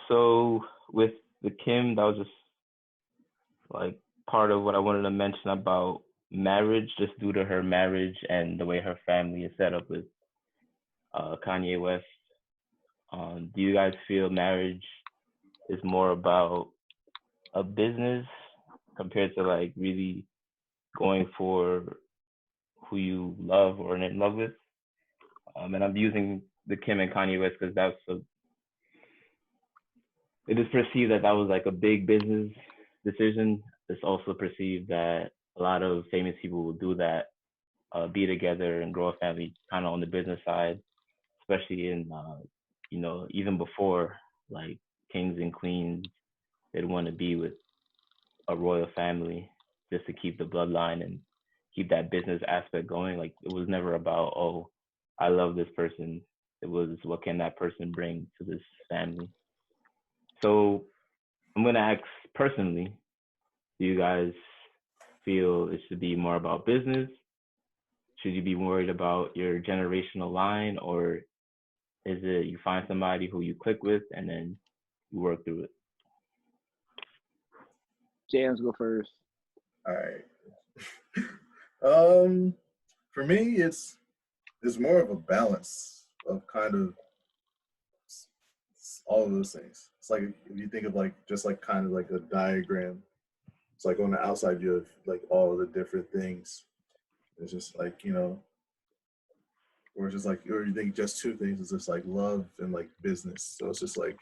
So with the Kim, that was just like part of what I wanted to mention about marriage, just due to her marriage and the way her family is set up with Kanye West. Do you guys feel marriage is more about a business compared to like really going for who you love or are in love with? And I'm using the Kim and Kanye West because it is perceived that that was like a big business decision. It's also perceived that a lot of famous people will do that, be together and grow a family kind of on the business side, especially in, even before like kings and queens, they'd want to be with a royal family just to keep the bloodline and keep that business aspect going. Like it was never about, oh, I love this person. It was what can that person bring to this family. So I'm gonna ask personally, do you guys feel it should be more about business? Should you be worried about your generational line, or is it you find somebody who you click with and then you work through it? James, go first. All right. Um, for me, it's more of a balance of kind of all of those things. It's like if you think of like just like kind of like a diagram. It's like on the outside you have like all the different things. It's just like or it's just like or you think just two things. It's just like love and like business. So it's just like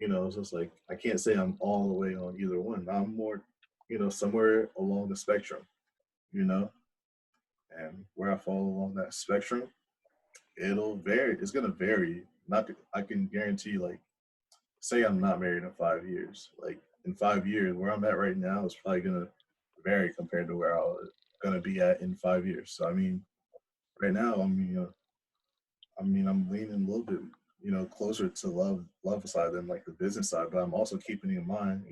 it's just like I can't say I'm all the way on either one. I'm more somewhere along the spectrum. You know, and where I fall along that spectrum, it'll vary. It's gonna vary. Not to, I can guarantee like say I'm not married in 5 years. Like in 5 years, where I'm at right now is probably gonna vary compared to where I'm gonna be at in 5 years. So I mean, right now, I'm leaning a little bit, closer to love side than like the business side. But I'm also keeping in mind,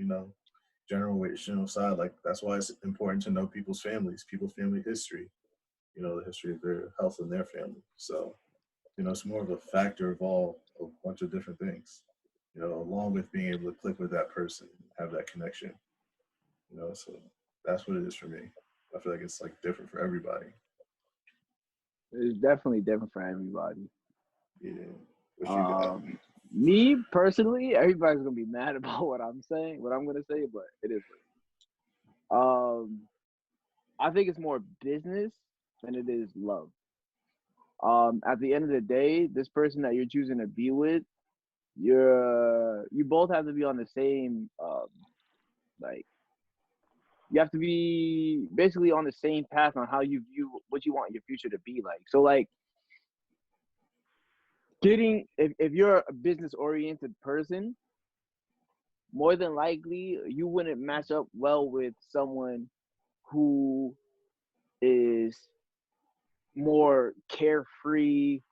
generational side. Like that's why it's important to know people's families, people's family history. The history of their health and their family. So it's more of a factor of a bunch of different things. Along with being able to click with that person, have that connection. So that's what it is for me. I feel like it's like different for everybody. It's definitely different for everybody. Yeah. What you got? Me personally, everybody's gonna be mad about what I'm gonna say, but it is. I think it's more business than it is love. At the end of the day, this person that you're choosing to be with, you both have to be on the same like you have to be basically on the same path on how you view what you want your future to be like. So like if you're a business oriented person, more than likely you wouldn't match up well with someone who is more carefree,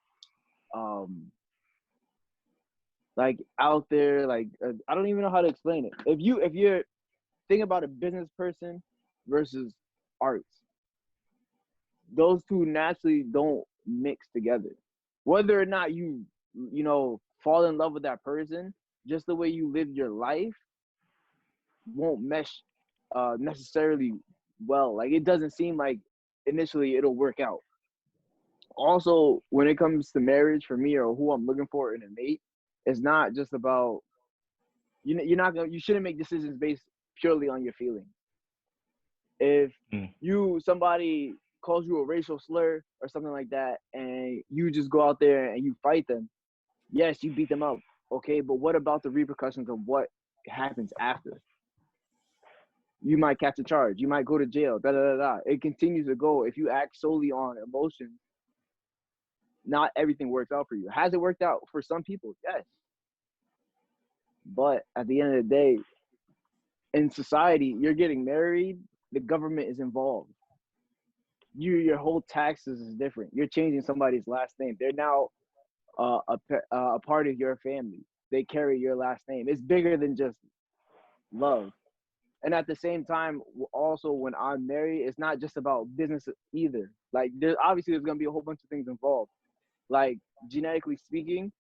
like out there, like I don't even know how to explain it. If you're thinking about a business person versus arts, those two naturally don't mix together. Whether or not you fall in love with that person, just the way you live your life won't mesh necessarily well. Like it doesn't seem like initially it'll work out. Also, when it comes to marriage for me or who I'm looking for in a mate, it's not just about you shouldn't make decisions based purely on your feelings. If somebody calls you a racial slur or something like that and you just go out there and you fight them, yes, you beat them up, okay, but what about the repercussions of what happens after? You might catch a charge, you might go to jail, da da da da. It continues to go. If you act solely on emotion, not everything works out for you. Has it worked out for some people? Yes. But at the end of the day, in society, you're getting married, the government is involved. Your whole taxes is different. You're changing somebody's last name. They're now a part of your family. They carry your last name. It's bigger than just love. And at the same time, also when I'm married, it's not just about business either. Like there's gonna be a whole bunch of things involved. Like genetically speaking,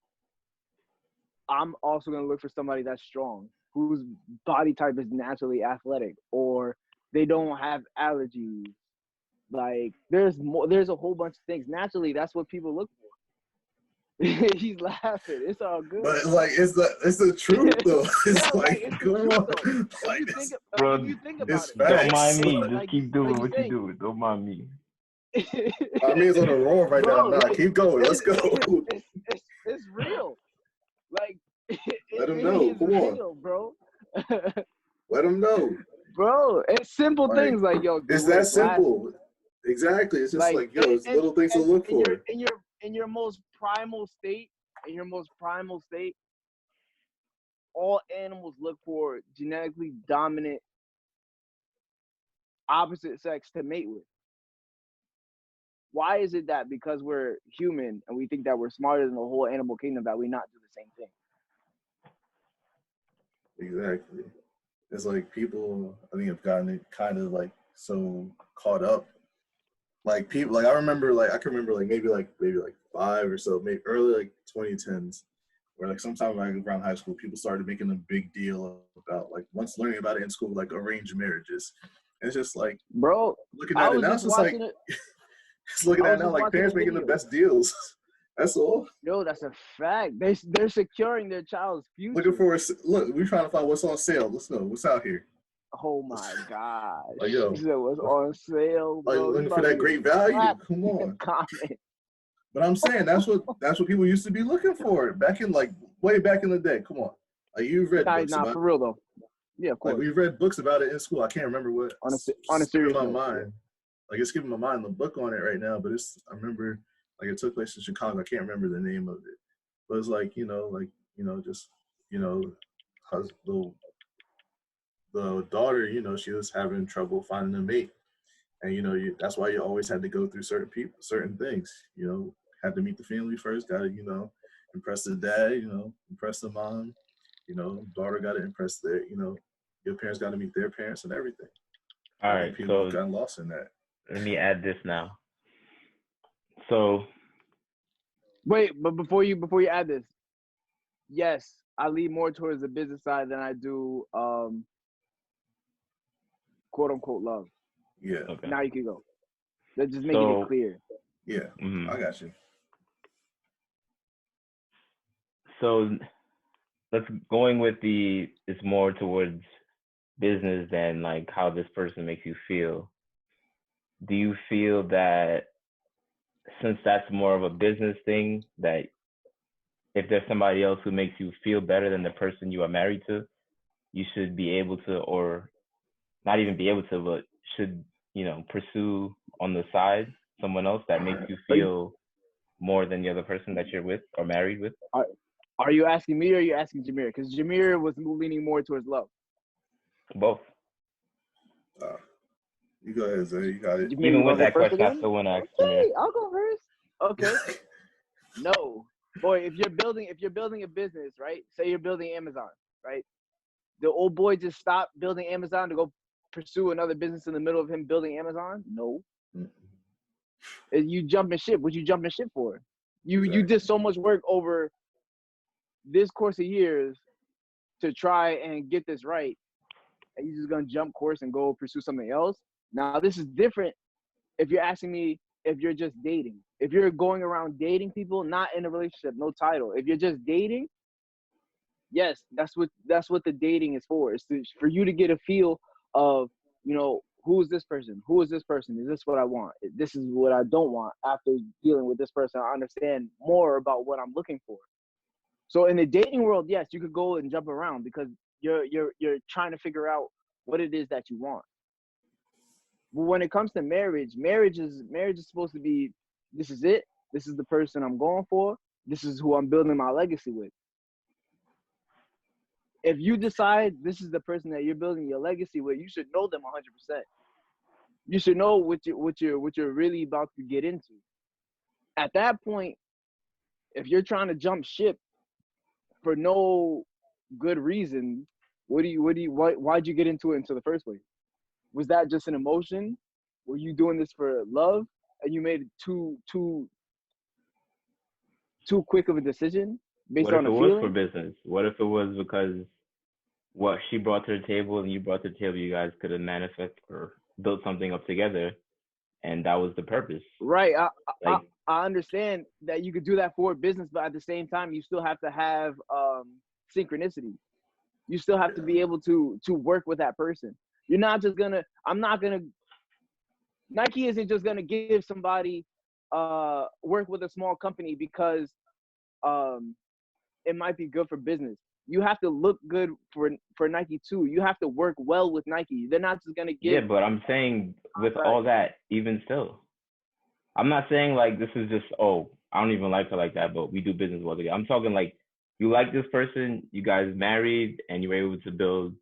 I'm also gonna look for somebody that's strong, whose body type is naturally athletic, or they don't have allergies. Like there's a whole bunch of things. Naturally, that's what people look for. He's laughing. It's all good. But like, it's the truth though. It's Yeah, like, it's the come truth, on, though. like Bro, If you think about it's it, facts. don't mind me. Just like, keep doing like what you're you do. Don't mind me. I mean, it's on the roll right now. Bro, Nah, like, keep going. Let's go. it's real. Like Let them it know. is Come on. real, bro. Let them know. Bro, it's simple Like, things like yo, it's wear that simple. glasses. Exactly. It's just Like like, yo, it's little things to look for. in your most primal state, all animals look for genetically dominant opposite sex to mate with. Why is it that because we're human and we think that we're smarter than the whole animal kingdom that we not do the same thing? Exactly. It's like people, I think, have gotten it kind of like so caught up. Like people, like I remember, like I can remember, like maybe like 5 or so, maybe early like 2010s, where like sometime like around high school, people started making a big deal about like once learning about it in school, like arranged marriages. And it's just like Bro, looking I at it was now, just it's just like watching it. it's looking I at was it now just like watching a parents making the video. best deals. That's all. Yo, that's a fact. They're securing their child's future. Looking for look, we're trying to find what's on sale. Let's know what's out here. Oh my gosh. Like yo, He said what's on sale, like bro. looking for that great value. Come on. Comment. But I'm saying that's what people used to be looking for back in like way back in the day. Come on, like you've read books Nah, about for real though. Yeah, of like course. we've read books about it in school. I can't remember what On a skipping serious my note. mind. Like it's skipping my mind the book on it right now. But I remember like it took place in Chicago. I can't remember the name of it. But it's like just cause the daughter she was having trouble finding a mate. And that's why you always had to go through certain things. Had to meet the family first. Got to impress the dad. Impress the mom. Daughter got to impress your parents got to meet their parents and everything. All right, people so got lost in that. let me add this now. So wait, but before you add this, yes, I lean more towards the business side than I do quote unquote love. Yeah. Okay. Now you can go. That's just making it clear. Yeah, I got you. So let's going with it's more towards business than like how this person makes you feel. Do you feel that since that's more of a business thing, that if there's somebody else who makes you feel better than the person you are married to, you should be able to, or not even be able to, but should, pursue on the side someone else that makes you feel more than the other person that you're with or married with? Are you asking me or are you asking Jameer? Because Jameer was leaning more towards love. Both. You go ahead, Zay. You got it. Jameer, even with that question, I still want to ask Jameer. I'll go first. Okay. No, boy, if you're building a business, right? Say you're building Amazon, right? The old boy just stopped building Amazon to go pursue another business in the middle of him building Amazon? No. You jumping ship. What you jumping ship for? You did so much work over this course of years to try and get this right, and you're just gonna jump course and go pursue something else. Now this is different. If you're asking me if you're just dating, if you're going around dating people, not in a relationship, no title. If you're just dating, yes, that's what the dating is for. It's for you to get a feel of, who is this person? Who is this person? Is this what I want? This is what I don't want. After dealing with this person, I understand more about what I'm looking for. So in the dating world, yes, you could go and jump around because you're trying to figure out what it is that you want. But when it comes to marriage is supposed to be, this is it. This is the person I'm going for. This is who I'm building my legacy with. If you decide this is the person that you're building your legacy with, you should know them 100%. You should know what you're really about to get into. At that point, if you're trying to jump ship for no good reason, why'd you get into it the first place? Was that just an emotion? Were you doing this for love and you made it too quick of a decision? based What if on it a was for feeling. business? What if it was because what she brought to the table and you brought to the table, you guys could have manifested or built something up together, and that was the purpose. Right. Like, I understand that you could do that for business, but at the same time, you still have to have synchronicity. You still have to Yeah. be able to work with that person. You're not just gonna. I'm not gonna. Nike isn't just gonna give somebody work with a small company because um it might be good for business. You have to look good for Nike too. You have to work well with Nike. They're not just gonna yeah, give but I'm saying with contract. all that, even still, I'm not saying like this is just, oh, I don't even like her like that, but we do business well together. I'm talking like you like this person, you guys married, and you were able to build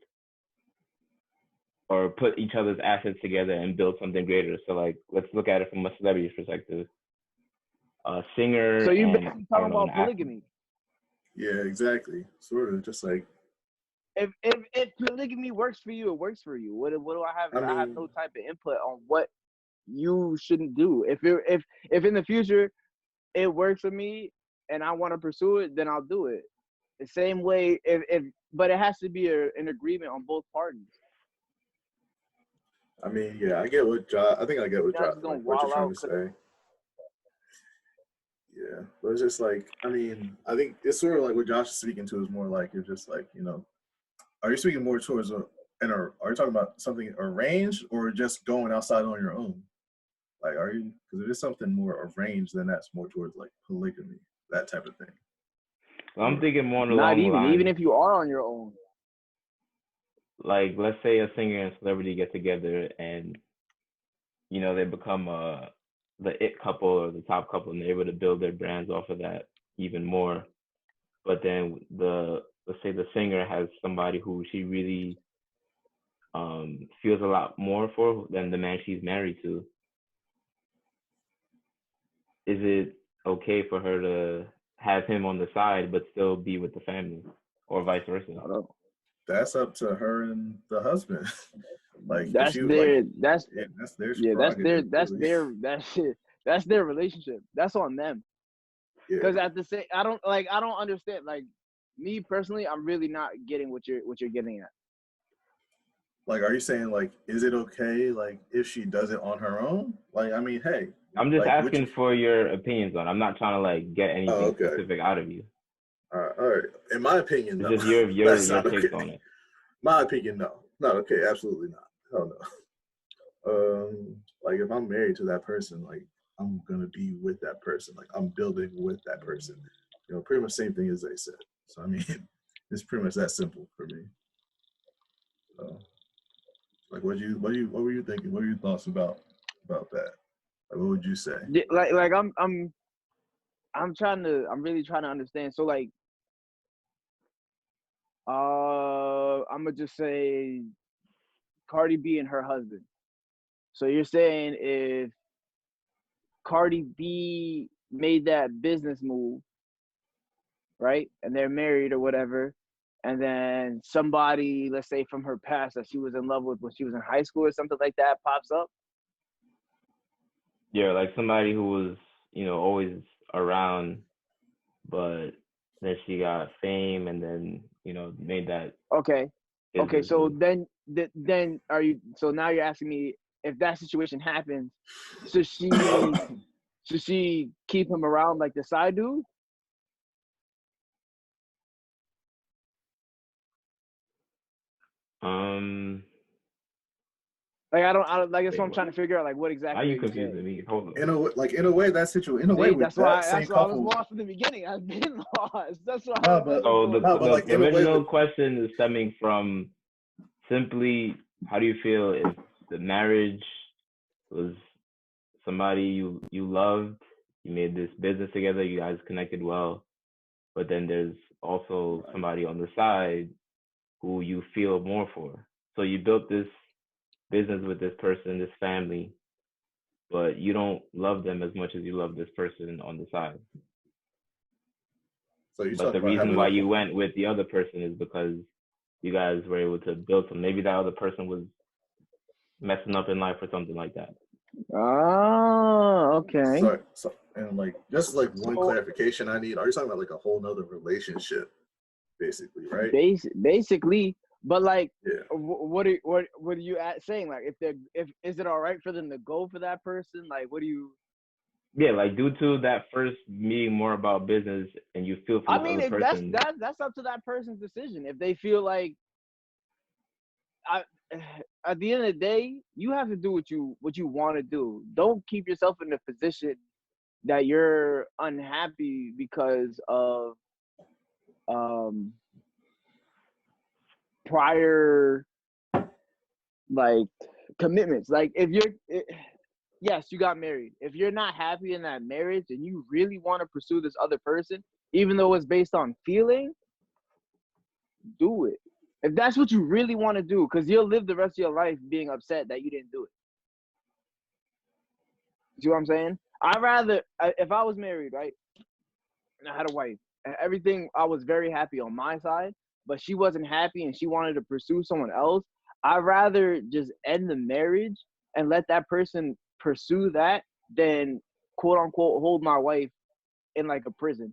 or put each other's assets together and build something greater. So like, let's look at it from a celebrity's perspective. A singer So you and basically I talking don't know, an about actor. polygamy. Yeah, exactly. Sort of just like, If polygamy works for you, it works for you. What do I have? I I have mean, no type of input on what you shouldn't do. If in the future it works for me and I want to pursue it, then I'll do it. The same way, if but it has to be an agreement on both parties. I mean, yeah, I get what Josh. I think I get what You're not Josh, just gonna like what you're wall trying out. to say. Yeah, but it's just like, I mean, I think it's sort of like what Josh is speaking to is more like it's just like, are you speaking more towards are you talking about something arranged or just going outside on your own? Like, are you, because if it's something more arranged, then that's more towards like polygamy, that type of thing. So I'm thinking more Not along the even lines, if you are on your own. like let's say a singer and celebrity get together and they become the it couple or the top couple, and they're able to build their brands off of that even more. But then let's say the singer has somebody who she really feels a lot more for than the man she's married to. Is it okay for her to have him on the side but still be with the family, or vice versa? I don't know. That's up to her and the husband. Like, if That's she like, their that's yeah, that's their yeah prerogative. Really. that's their relationship. That's on them. Yeah. Because at the same, I don't understand. Like me personally, I'm really not getting what you're getting at. Like, are you saying like, is it okay like if she does it on her own? Like, I mean, hey, I'm just like, which? asking for your opinions on it. I'm not trying to like get Oh, anything okay. specific out of you. All right. In my opinion, It's no. just your That's your not takes okay. on it. My opinion, no. Not okay. Absolutely not. Hell no. Like if I'm married to that person, like I'm gonna be with that person. Like I'm building with that person. Pretty much same thing as they said. So I mean, it's pretty much that simple for me. So, like, what were you thinking? What are your thoughts about that? Like, what would you say? Yeah, like I'm really trying to understand. So like, I'm gonna just say Cardi B and her husband. So you're saying if Cardi B made that business move, right, and they're married or whatever, and then somebody, let's say from her past that she was in love with when she was in high school or something like that, pops up. Yeah, like somebody who was, always around, but then she got fame and then, made that Okay. Okay. business So move. then are you? So now you're asking me if that situation happens, should she keep him around like the side dude? Um, Like I don't like that's what wait, I'm what? trying to figure out. Like what Are exactly are you you confusing saying? me? Hold on. In a way, that situation, in a way, See, with that same that's why I was couple. lost from the beginning. I've been lost. That's why I No, was like, but what's So going no, on? but the like in a way original with question is stemming from simply, how do you feel if the marriage was somebody you loved, you made this business together, you guys connected well, but then there's also somebody on the side who you feel more for. So you built this business with this person, this family, but you don't love them as much as you love this person on the side. so you're But talking the about reason having why a you went with the other person is because you guys were able to build some. Maybe that other person was messing up in life or something like that. Oh, okay. So and like just like one So clarification I need. Are you talking about like a whole nother relationship, basically, right? basically, but like, Yeah. what are you saying? Like, if is it all right for them to go for that person? Like, what do you? Yeah, like due to that first meeting more about business and you feel for I this mean, other if person. that's up to that person's decision. If they feel like I, at the end of the day, you have to do what you want to do. Don't keep yourself in a position that you're unhappy because of um prior like commitments. Like if yes, you got married. If you're not happy in that marriage and you really want to pursue this other person, even though it's based on feeling, do it. If that's what you really want to do, because you'll live the rest of your life being upset that you didn't do it. See what I'm saying? I'd rather, if I was married, right, and I had a wife, and everything, I was very happy on my side, but she wasn't happy and she wanted to pursue someone else, I'd rather just end the marriage and let that person pursue that than quote unquote hold my wife in like a prison.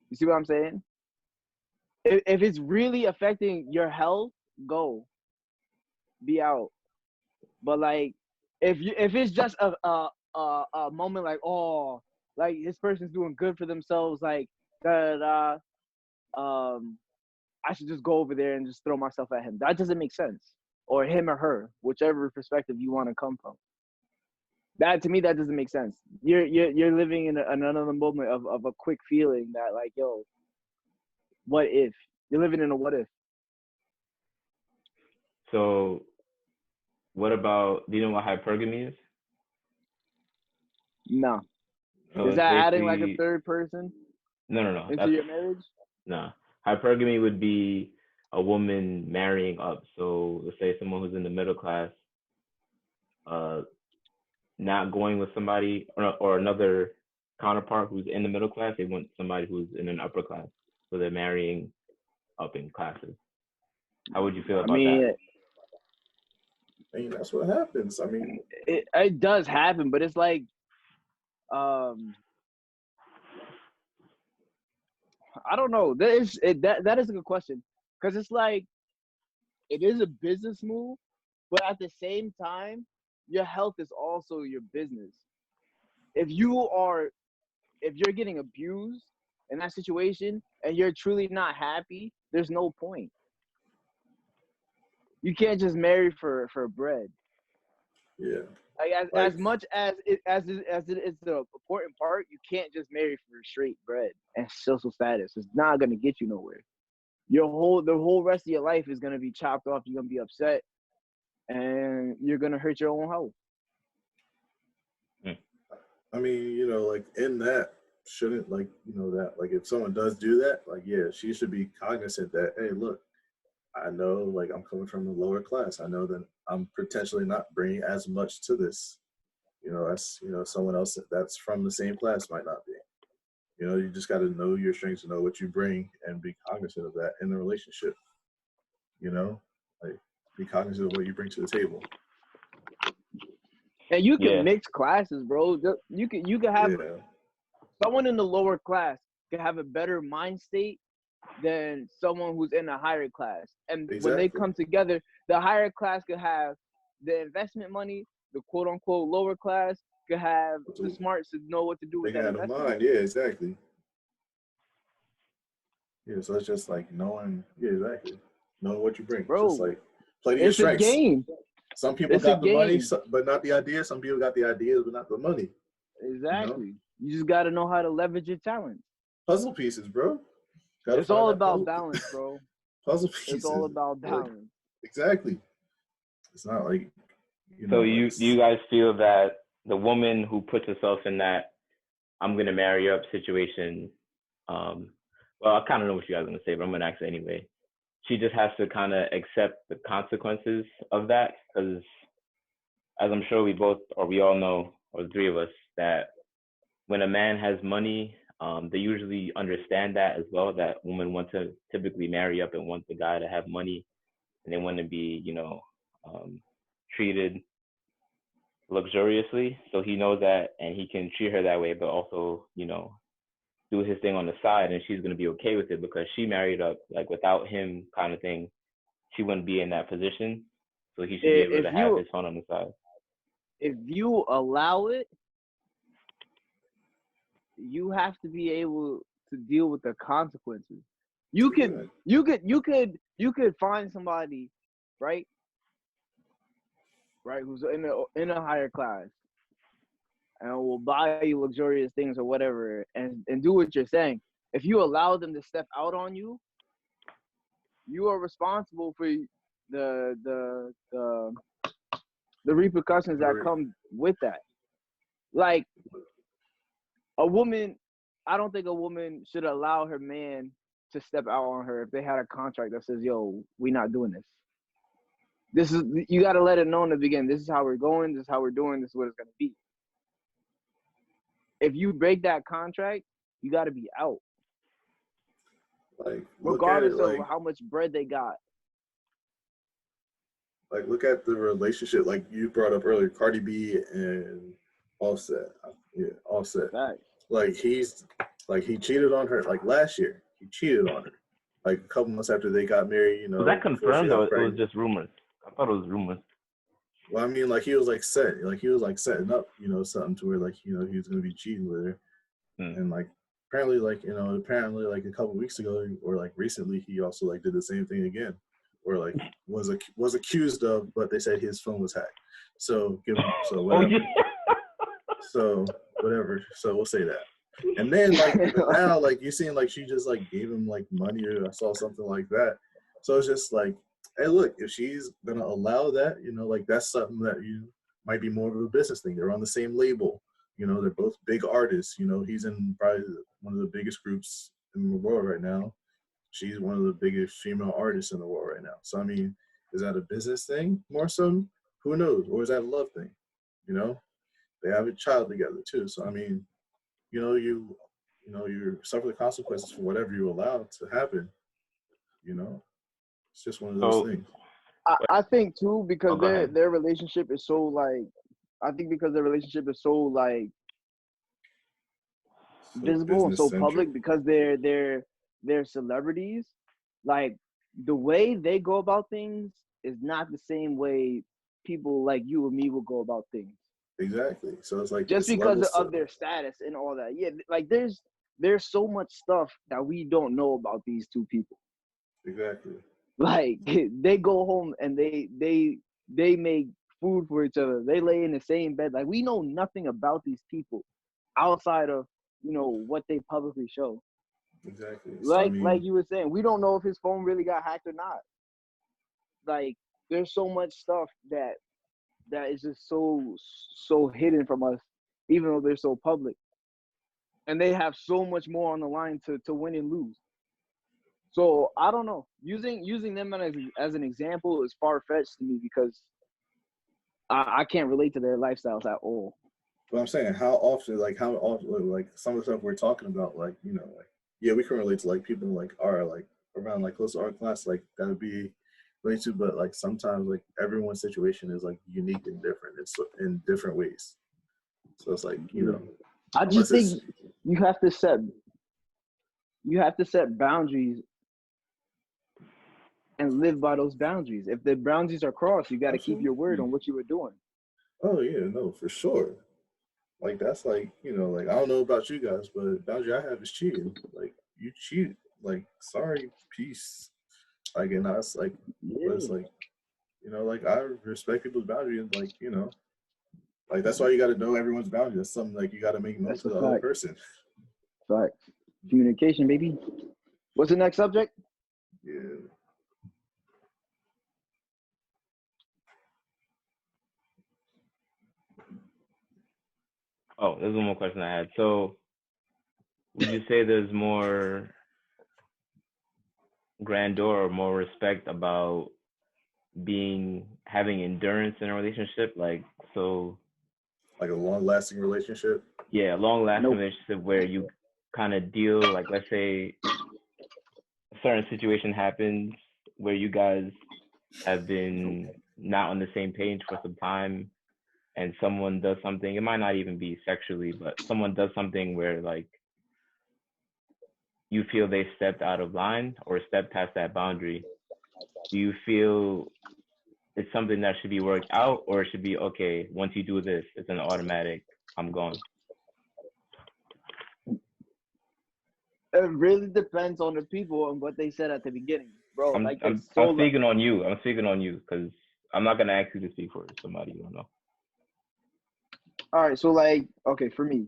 You see what I'm saying? If it's really affecting your health, go be out. But like, if it's just a moment like, oh, like this person's doing good for themselves, like da da da, I should just go over there and just throw myself at him. That doesn't make sense. Or him or her, whichever perspective you want to come from. That to me, that doesn't make sense. You're living in another moment of a quick feeling that like, yo, what if? You're living in a what if. So what about, do you know what hypergamy is? No. So Is it's that adding like a basically, third person no, into that's, your marriage? no. Hypergamy would be a woman marrying up. So let's say someone who's in the middle class, uh, not going with somebody or another counterpart who's in the middle class. They want somebody who's in an upper class. So they're marrying up in classes. How would you feel I about that? mean, I mean, that's what happens. I mean, it does happen, but it's like, um, I don't know. That is a good question because it's like it is a business move, but at the same time, your health is also your business. If you are if you're getting abused in that situation and you're truly not happy, there's no point. You can't just marry for bread. yeah, Like like as much as it is the important part, you can't just marry for straight bread and social status. It's not gonna get you nowhere. The whole rest of your life is gonna be chopped off. You're gonna be upset, and you're gonna hurt your own health. Mm. I mean, like in that shouldn't like that like if someone does do that, like yeah, she should be cognizant that hey, look, I know like I'm coming from the lower class. I know that I'm potentially not bringing as much to this. As someone else that's from the same class might not be. You just got to know your strengths, know what you bring, and be cognizant of that in the relationship. Like be cognizant of what you bring to the table. And you can Yeah. mix classes, bro. You can have Yeah, someone in the lower class can have a better mind state than someone who's in a higher class. And when they exactly. come together, the higher class could have the investment money, the quote unquote lower class could have the smarts to know what to do They with that got a investment mind. money. Yeah, exactly. Yeah, so it's just like knowing. Yeah, exactly. Knowing what you bring. It's just Bro, like play to your it's a strengths. game. Some people It's a got the money, game. but not the ideas. Some people got the ideas, but not the money. You know, Exactly. You just got to know how to leverage your talent. puzzle pieces, bro. Got to It's find all that about balance, bro. puzzle It's all pieces. about Like balance. exactly. It's not like So like you guys feel that the woman who puts herself in that I'm gonna marry up situation, um, well, I kind of know what you guys are gonna say, but I'm gonna ask it anyway. She just has to kind of accept the consequences of that, because as I'm sure we both or we all know, or the three of us, that when a man has money, they usually understand that as well. That women want to typically marry up and want the guy to have money, and they want to be, um, treated luxuriously, so he knows that, and he can treat her that way, but also, do his thing on the side, and she's gonna be okay with it because she married up like without him, kind of thing. She wouldn't be in that position, so he should be able If to have you his fun on the side. if you allow it, you have to be able to deal with the consequences. You could find somebody, right, who's in a higher class and will buy you luxurious things or whatever, and do what you're saying. If you allow them to step out on you, you are responsible for the repercussions that come with that. Like a woman, I don't think a woman should allow her man to step out on her if they had a contract that says, "Yo, we not doing this." You got to let it know in the beginning. This is how we're going. This is how we're doing. This is what it's gonna be. If you break that contract, you got to be out, Like regardless like, of how much bread they got. Like look at the relationship. Like you brought up earlier, Cardi B and Offset. Yeah, Offset. Facts. Like he cheated on her. Like last year, he cheated on her. Like a couple months after they got married, Was that confirmed or it was pregnant. just rumors? I thought it was rumors. Well, I mean, like he was like setting up, something to where like he was gonna be cheating with her, and like apparently like a couple weeks ago or like recently he also like did the same thing again, or like was accused of, but they said his phone was hacked. So whatever. Oh, yeah. So whatever. So we'll say that. And then like now like you seeing like she just like gave him like money, or I saw something like that. So it's just like, hey, look, if she's gonna allow that, like that's something that might be more of a business thing. They're on the same label, they're both big artists. He's in probably one of the biggest groups in the world right now. She's one of the biggest female artists in the world right now. So I mean, is that a business thing more so? Who knows? Or is that a love thing? They have a child together too. So I mean, you suffer the consequences for whatever you allow to happen. It's just one of those things. I think too, because their relationship is so like, I think because their relationship is so like visible and so public, because they're celebrities. Like the way they go about things is not the same way people like you and me will go about things. Exactly. So it's like just because of their status and all that. Yeah, like there's so much stuff that we don't know about these two people. Exactly. Like they go home and they make food for each other. They lay in the same bed. Like we know nothing about these people outside of what they publicly show. Exactly. Like like you were saying, we don't know if his phone really got hacked or not. Like there's so much stuff that is just so hidden from us, even though they're so public, and they have so much more on the line to win and lose. So I don't know. Using them as an example is far-fetched to me, because I can't relate to their lifestyles at all. But I'm saying, how often, like some of the stuff we're talking about, like yeah, we can relate to like people like are like around like close to our class, like that would be related to, but like sometimes like everyone's situation is like unique and different. It's in different ways. So it's like I just think you have to set boundaries and live by those boundaries. If the boundaries are crossed, you got to keep your word on what you were doing. Oh yeah, no, for sure. Like that's like like I don't know about you guys, but the boundary I have is cheating. Like you cheat, like sorry, peace. Like and that's like, but it's like like I respect people's boundaries, and like like that's why you got to know everyone's boundaries. That's something like you got to make known to the other person. Facts. Communication, baby. What's the next subject? Yeah. Oh, there's one more question I had. So, would you say there's more grandeur or more respect about having endurance in a relationship? Like a long-lasting relationship? Yeah, a long-lasting relationship where you kind of deal, like let's say a certain situation happens where you guys have been not on the same page for some time, and someone does something, it might not even be sexually, but someone does something where like you feel they stepped out of line or stepped past that boundary, do you feel it's something that should be worked out, or it should be okay, once you do this, it's an automatic, I'm gone? It really depends on the people and what they said at the beginning, bro. I'm Like I'm it's so I'm speaking on you. I'm speaking on you because I'm not gonna ask you to speak for somebody you don't know. all right. So like, okay, for me,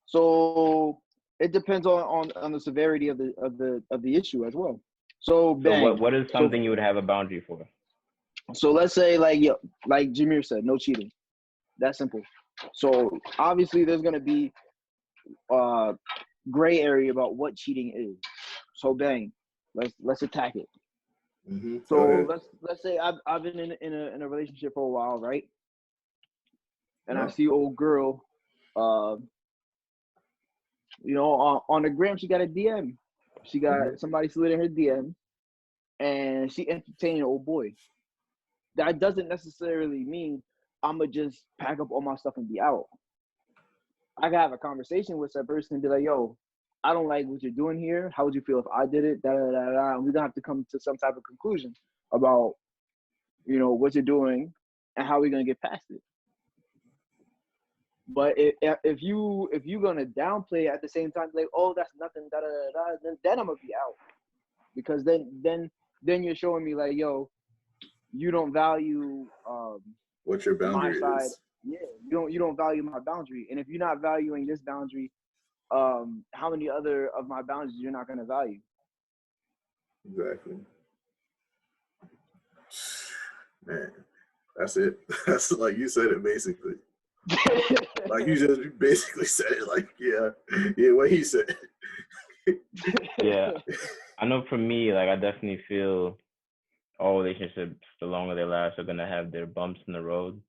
so it depends on the severity of the issue as well. So So bang. what is So something you would have a boundary for? so let's say like like Jameer said, no cheating. That's simple. So obviously there's gonna be gray area about what cheating is. So bang, let's attack it. Mm-hmm. So Go ahead. let's say I've been in a relationship for a while, right? And I Yeah. see old girl, on the gram she got a DM. She got somebody slid in her DM, and she entertaining old boy. That doesn't necessarily mean I'ma just pack up all my stuff and be out. I gotta have a conversation with that person and be like, yo, I don't like what you're doing here. How would you feel if I did it? Da, da, da, da. And we're gonna have to come to some type of conclusion about, what you're doing and how we're gonna get past it. But if you're gonna downplay at the same time, like, oh, that's nothing, da da da da, then I'm gonna be out. Because then you're showing me like, yo, you don't value What your my boundary side. is. Yeah, you don't value my boundary. And if you're not valuing this boundary, how many other of my boundaries you're not gonna value? Exactly. Man, that's it. That's like you said it basically. Like you just basically said it. Like yeah, what he said. Yeah, I know for me, like I definitely feel all relationships, the longer they last, are gonna have their bumps in the road.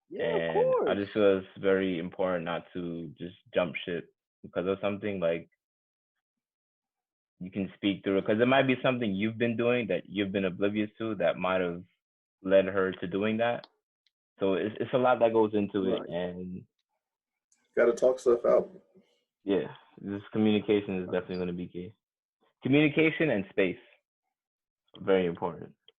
Yeah, of And I course. just feel it's very important not to just jump ship because of something. Like you can speak through it because it might be something you've been doing that you've been oblivious to that might have led her to doing that. So it's a lot that goes into it, Right. and Gotta talk stuff out. yeah, this communication is definitely going to be key. Communication and space, very important.